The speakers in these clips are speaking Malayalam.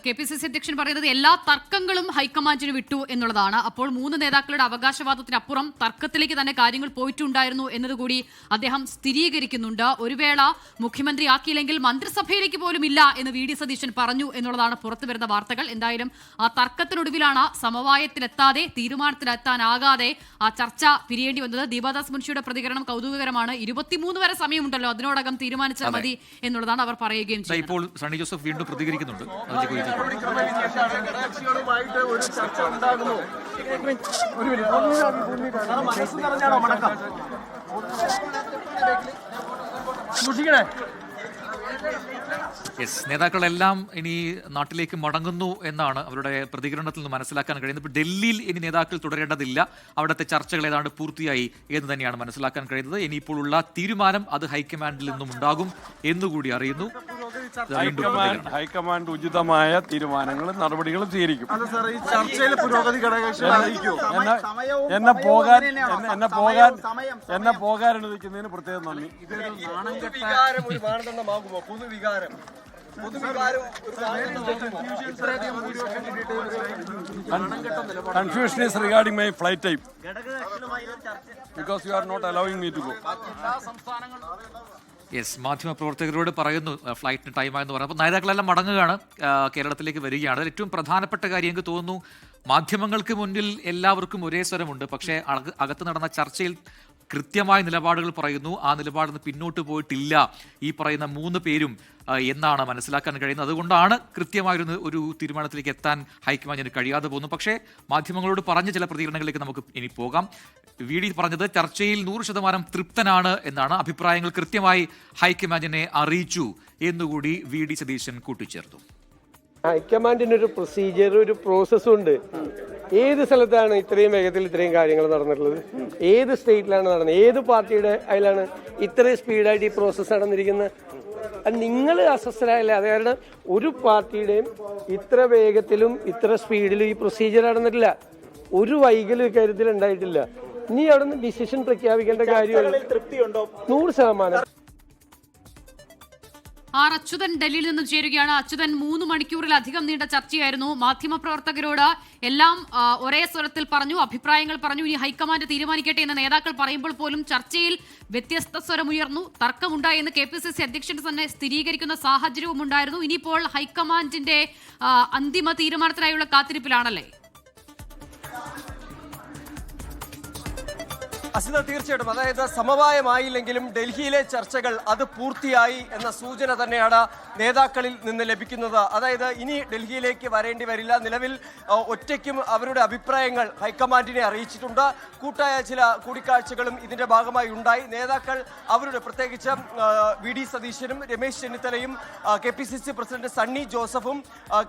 KPCC അധ്യക്ഷൻ പറയുന്നത് എല്ലാ തർക്കങ്ങളും ഹൈക്കമാൻഡിന് വിട്ടു എന്നുള്ളതാണ്. അപ്പോൾ 3 നേതാക്കളുടെ അവകാശവാദത്തിനപ്പുറം തർക്കത്തിലേക്ക് തന്നെ കാര്യങ്ങൾ പോയിട്ടുണ്ടായിരുന്നു എന്നതുകൂടി അദ്ദേഹം സ്ഥിരീകരിക്കുന്നുണ്ട്. ഒരു വേള മുഖ്യമന്ത്രി ആക്കിയില്ലെങ്കിൽ മന്ത്രിസഭയിലേക്ക് പോലും ഇല്ല എന്ന് VD സതീശൻ പറഞ്ഞു എന്നുള്ളതാണ് പുറത്തുവരുന്ന വാർത്തകൾ. എന്തായാലും ആ തർക്കത്തിനൊടുവിലാണ് സമവായത്തിലെത്താതെ തീരുമാനത്തിലെത്താനാകാതെ ആ ചർച്ച പിരിയേണ്ടി വന്നത്. ദീപാദാസ് മുൻഷിയുടെ പ്രതികരണം കൗതുകകരമാണ്. 23 വരെ സമയമുണ്ടല്ലോ, അതിനോടകം തീരുമാനിച്ചാൽ മതി എന്നുള്ളതാണ് അവർ പറയുകയും ചെയ്യുന്നത്. ഇപ്പോൾ സണ്ണി ജോസഫ് വീണ്ടും പ്രതികരിക്കുന്നുണ്ട്. നേതാക്കളെല്ലാം ഇനി നാട്ടിലേക്ക് മടങ്ങുന്നു എന്നാണ് അവരുടെ പ്രതികരണത്തിൽ നിന്ന് മനസ്സിലാക്കാൻ കഴിയുന്നത്. ഇപ്പോൾ ഡൽഹിയിൽ ഇനി നേതാക്കൾ തുടരേണ്ടതില്ല, അവിടുത്തെ ചർച്ചകൾ ഏതാണ്ട് പൂർത്തിയായി എന്ന് തന്നെയാണ് മനസ്സിലാക്കാൻ കഴിയുന്നത്. ഇനിയിപ്പോൾ ഉള്ള തീരുമാനം അത് ഹൈക്കമാൻഡിൽ നിന്നും ഉണ്ടാകും എന്നുകൂടി അറിയുന്നു. ഹൈക്കമാൻഡ് ഉചിതമായ തീരുമാനങ്ങളും നടപടികളും സ്വീകരിക്കും. എന്നെ പോകാൻ അനുവദിക്കുന്നതിന് പ്രത്യേകം നന്ദി. Confusion is regarding my flight time because you are not allowing me to go. മാധ്യമപ്രവർത്തകരോട് പറയുന്നു ഫ്ലൈറ്റിന് ടൈമായെന്ന് പറഞ്ഞു. അപ്പോൾ നേതാക്കളെല്ലാം മടങ്ങുകയാണ്, കേരളത്തിലേക്ക് വരികയാണ്. അതിൽ ഏറ്റവും പ്രധാനപ്പെട്ട കാര്യം എനിക്ക് തോന്നുന്നു, മാധ്യമങ്ങൾക്ക് മുന്നിൽ എല്ലാവർക്കും ഒരേ സ്വരമുണ്ട്. പക്ഷേ അകത്ത് നടന്ന ചർച്ചയിൽ കൃത്യമായ നിലപാടുകൾ പറയുന്നു. ആ നിലപാടിൽ നിന്ന് പിന്നോട്ട് പോയിട്ടില്ല ഈ പറയുന്ന 3 പേരും എന്നാണ് മനസ്സിലാക്കാൻ കഴിയുന്നത്. അതുകൊണ്ടാണ് കൃത്യമായൊരു തീരുമാനത്തിലേക്ക് എത്താൻ ഹൈക്കമാൻഡിന് കഴിയാതെ പോകുന്നു. പക്ഷേ മാധ്യമങ്ങളോട് പറഞ്ഞ ചില പ്രതികരണങ്ങളിലേക്ക് നമുക്ക് ഇനി പോകാം. VD പറഞ്ഞത് ചർച്ചയിൽ 100% തൃപ്തനാണ് എന്നാണ്. അഭിപ്രായങ്ങൾ കൃത്യമായി ഹൈക്കമാൻഡിനെ അറിയിച്ചു എന്നുകൂടി VD സതീശൻ കൂട്ടിച്ചേർത്തു. ഹൈക്കമാൻഡിനൊരു പ്രൊസീജിയർ, ഒരു പ്രോസസ്സും ഉണ്ട്. ഏത് സ്ഥലത്താണ് ഇത്രയും വേഗത്തിൽ ഇത്രയും കാര്യങ്ങൾ നടന്നിട്ടുള്ളത്? ഏത് സ്റ്റേറ്റിലാണ് നടന്നത്? ഏത് പാർട്ടിയുടെ അതിലാണ് ഇത്രയും സ്പീഡായിട്ട് ഈ പ്രോസസ്സ് നടന്നിരിക്കുന്നത്? നിങ്ങൾ അസ്വസ്ഥരായില്ല. അത് കാരണം ഒരു പാർട്ടിയുടെയും ഇത്ര വേഗത്തിലും ഇത്ര സ്പീഡിലും ഈ പ്രൊസീജിയർ നടന്നിട്ടില്ല. ഒരു വൈകലും ഇക്കാര്യത്തിൽ ഉണ്ടായിട്ടില്ല. ഇനി അവിടെ നിന്ന് ഡിസിഷൻ പ്രഖ്യാപിക്കേണ്ട കാര്യമുള്ളൂ. 100%. അച്യുതൻ ഡൽഹിയിൽ നിന്നും ചേരുകയാണ്. അച്യുതൻ, 3 മണിക്കൂറിലധികം നീണ്ട ചർച്ചയായിരുന്നു. മാധ്യമപ്രവർത്തകരോട് എല്ലാം ഒരേ സ്വരത്തിൽ പറഞ്ഞു, അഭിപ്രായങ്ങൾ പറഞ്ഞു. ഇനി ഹൈക്കമാൻഡ് തീരുമാനിക്കട്ടെ എന്ന് നേതാക്കൾ പറയുമ്പോൾ പോലും ചർച്ചയിൽ വ്യത്യസ്ത സ്വരമുയർന്നു. തർക്കമുണ്ടായി എന്ന് KPCC അധ്യക്ഷൻ തന്നെ സ്ഥിരീകരിക്കുന്ന സാഹചര്യവും ഉണ്ടായിരുന്നു. ഇനിയിപ്പോൾ ഹൈക്കമാൻഡിന്റെ അന്തിമ തീരുമാനത്തിനായുള്ള കാത്തിരിപ്പിലാണല്ലേ? അസിത, തീർച്ചയായിട്ടും. അതായത് സമവായമായില്ലെങ്കിലും ഡൽഹിയിലെ ചർച്ചകൾ അത് പൂർത്തിയായി എന്ന സൂചന തന്നെയാണ് നേതാക്കളിൽ നിന്ന് ലഭിക്കുന്നത്. അതായത് ഇനി ഡൽഹിയിലേക്ക് വരേണ്ടി വരില്ല. നിലവിൽ ഒറ്റയ്ക്കും അവരുടെ അഭിപ്രായങ്ങൾ ഹൈക്കമാൻഡിനെ അറിയിച്ചിട്ടുണ്ട്. കൂട്ടായ ചില കൂടിക്കാഴ്ചകളും ഇതിന്റെ ഭാഗമായി ഉണ്ടായി. നേതാക്കൾ അവരുടെ, പ്രത്യേകിച്ച് VD സതീശനും രമേശ് ചെന്നിത്തലയും KPCC പ്രസിഡന്റ് സണ്ണി ജോസഫും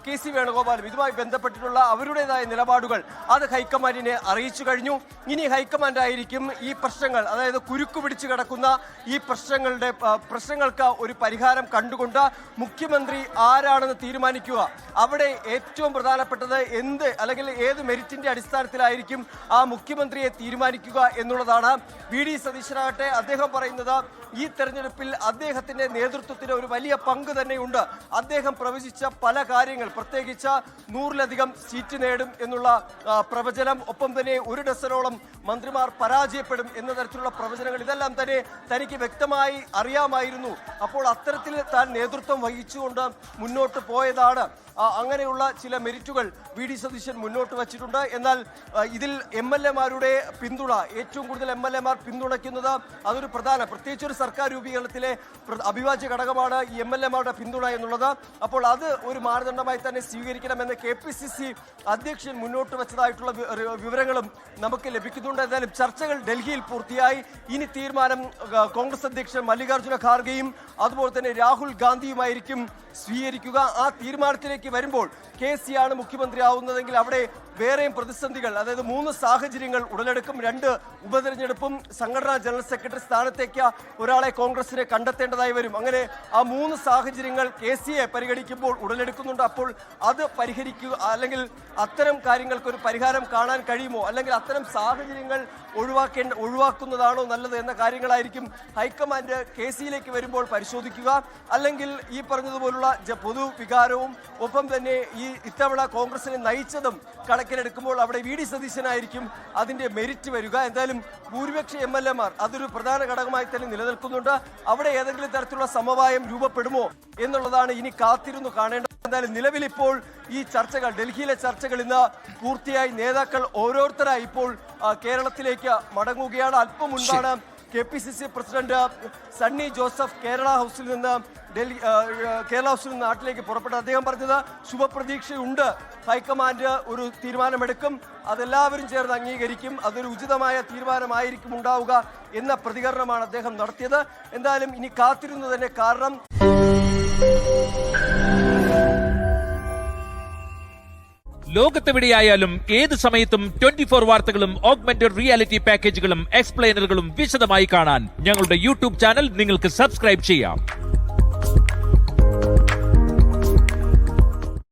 KC വേണുഗോപാലും ഇതുമായി ബന്ധപ്പെട്ടിട്ടുള്ള അവരുടേതായ നിലപാടുകൾ അത് ഹൈക്കമാൻഡിനെ അറിയിച്ചു കഴിഞ്ഞു. ഇനി ഹൈക്കമാൻഡ് ആയിരിക്കും ഈ പ്രശ്നങ്ങൾ, അതായത് കുരുക്കു പിടിച്ചു കിടക്കുന്ന ഈ പ്രശ്നങ്ങൾക്ക് ഒരു പരിഹാരം കണ്ടുകൊണ്ട് മുഖ്യമന്ത്രി ആരാണെന്ന് തീരുമാനിക്കുക. അവിടെ ഏറ്റവും പ്രധാനപ്പെട്ടത് അല്ലെങ്കിൽ ഏത് മെരിറ്റിന്റെ അടിസ്ഥാനത്തിലായിരിക്കും ആ മുഖ്യമന്ത്രിയെ തീരുമാനിക്കുക എന്നുള്ളതാണ്. VD സതീശനാകട്ടെ, അദ്ദേഹം പറയുന്നത് ഈ തെരഞ്ഞെടുപ്പിൽ അദ്ദേഹത്തിന്റെ നേതൃത്വത്തിന് ഒരു വലിയ പങ്ക് തന്നെയുണ്ട്. അദ്ദേഹം പ്രവചിച്ച പല കാര്യങ്ങൾ, പ്രത്യേകിച്ച് 100-ലധികം സീറ്റ് നേടും എന്നുള്ള പ്രവചനം, ഒപ്പം തന്നെ 1 ഡസനോളം മന്ത്രിമാർ പരാജയപ്പെടും എന്ന തരത്തിലുള്ള പ്രവചനങ്ങൾ, ഇതെല്ലാം തന്നെ തനിക്ക് വ്യക്തമായി അറിയാമായിരുന്നു. അപ്പോൾ അത്തരത്തിൽ താൻ നേതൃത്വം വഹിച്ചുകൊണ്ട് മുന്നോട്ട് പോയതാണ്. അങ്ങനെയുള്ള ചില മെരിറ്റുകൾ VD സതീശൻ മുന്നോട്ട് വച്ചിട്ടുണ്ട്. എന്നാൽ ഇതിൽ MLA-മാരുടെ പിന്തുണ, ഏറ്റവും കൂടുതൽ MLA-മാർ പിന്തുണയ്ക്കുന്നത് അതൊരു പ്രത്യേകിച്ച് ഒരു സർക്കാർ രൂപീകരണത്തിലെ അവിഭാജ്യ ഘടകമാണ് ഈ MLA-മാരുടെ പിന്തുണ എന്നുള്ളത്. അപ്പോൾ അത് ഒരു മാനദണ്ഡമായി തന്നെ സ്വീകരിക്കണമെന്ന് KPCC അധ്യക്ഷൻ മുന്നോട്ട് വെച്ചതായിട്ടുള്ള വിവരങ്ങളും നമുക്ക് ലഭിക്കുന്നുണ്ട്. എന്തായാലും ചർച്ചകൾ ഡൽഹിയിൽ പൂർത്തിയായി. ഇനി തീരുമാനം കോൺഗ്രസ് അധ്യക്ഷൻ മല്ലികാർജ്ജുന ഖാർഗെയും അതുപോലെ തന്നെ രാഹുൽ ഗാന്ധിയുമായിരിക്കും സ്വീകരിക്കുക. ആ തീരുമാനത്തിലേക്ക് വരുമ്പോൾ KC ആണ് മുഖ്യമന്ത്രി ആവുന്നതെങ്കിൽ അവിടെ വേറെയും പ്രതിസന്ധികൾ, അതായത് 3 സാഹചര്യങ്ങൾ ഉടലെടുക്കും. 2 ഉപതെരഞ്ഞെടുപ്പും സംഘടനാ ജനറൽ സെക്രട്ടറി സ്ഥാനത്തേക്ക് ഒരാളെ കോൺഗ്രസിനെ കണ്ടെത്തേണ്ടതായി വരും. അങ്ങനെ ആ 3 സാഹചര്യങ്ങൾ KCയെ പരിഗണിക്കുമ്പോൾ ഉടലെടുക്കുന്നുണ്ട്. അപ്പോൾ അത് പരിഹരിക്കുക, അല്ലെങ്കിൽ അത്തരം കാര്യങ്ങൾക്കൊരു പരിഹാരം കാണാൻ കഴിയുമോ, അല്ലെങ്കിൽ അത്തരം സാഹചര്യങ്ങൾ ഒഴിവാക്കുന്നതാണോ നല്ലത് എന്ന കാര്യങ്ങളായിരിക്കും ഹൈക്കമാൻഡ് KCയിലേക്ക് വരുമ്പോൾ പരിശോധിക്കുക. അല്ലെങ്കിൽ ഈ പറഞ്ഞതുപോലുള്ള പൊതുവികാരവും ഒപ്പം ഒപ്പം തന്നെ ഈ ഇത്തവണ കോൺഗ്രസിനെ നയിച്ചതും കണക്കിലെടുക്കുമ്പോൾ അവിടെ വി ഡി സതീശനായിരിക്കും അതിന്റെ മെരിറ്റ് വരിക. എന്തായാലും ഭൂരിപക്ഷ MLA-മാർ അതൊരു പ്രധാന ഘടകമായി തന്നെ നിലനിൽക്കുന്നുണ്ട്. അവിടെ ഏതെങ്കിലും തരത്തിലുള്ള സമവായം രൂപപ്പെടുമോ എന്നുള്ളതാണ് ഇനി കാത്തിരുന്നു കാണേണ്ടത്. എന്തായാലും നിലവിൽ ഇപ്പോൾ ഈ ചർച്ചകൾ, ഡൽഹിയിലെ ചർച്ചകൾ ഇന്ന് പൂർത്തിയായി. നേതാക്കൾ ഓരോരുത്തരായി ഇപ്പോൾ കേരളത്തിലേക്ക് മടങ്ങുകയാണ്. അല്പം മുൻപാണ് KPCC പ്രസിഡന്റ് സണ്ണി ജോസഫ് കേരള ഹൗസിൽ നിന്ന് നാട്ടിലേക്ക് പുറപ്പെട്ടത്. അദ്ദേഹം പറഞ്ഞത് ശുഭപ്രതീക്ഷയുണ്ട്, ഹൈക്കമാൻഡ് ഒരു തീരുമാനമെടുക്കും, അതെല്ലാവരും ചേർന്ന് അംഗീകരിക്കും, അതൊരു ഉചിതമായ തീരുമാനമായിരിക്കും ഉണ്ടാവുക എന്ന പ്രതികരണമാണ് അദ്ദേഹം നടത്തിയത്. എന്തായാലും ഇനി കാത്തിരുന്നു തന്നെ. കാരണം ലോകത്തെവിടെയായാലും ഏത് സമയത്തും 24 വാർത്തകളും ഓഗ്മെന്റഡ് റിയാലിറ്റി പാക്കേജുകളും എക്സ്പ്ലെയിനറുകളും വിശദമായി കാണാൻ ഞങ്ങളുടെ യൂട്യൂബ് ചാനൽ നിങ്ങൾക്ക് സബ്സ്ക്രൈബ് ചെയ്യാം.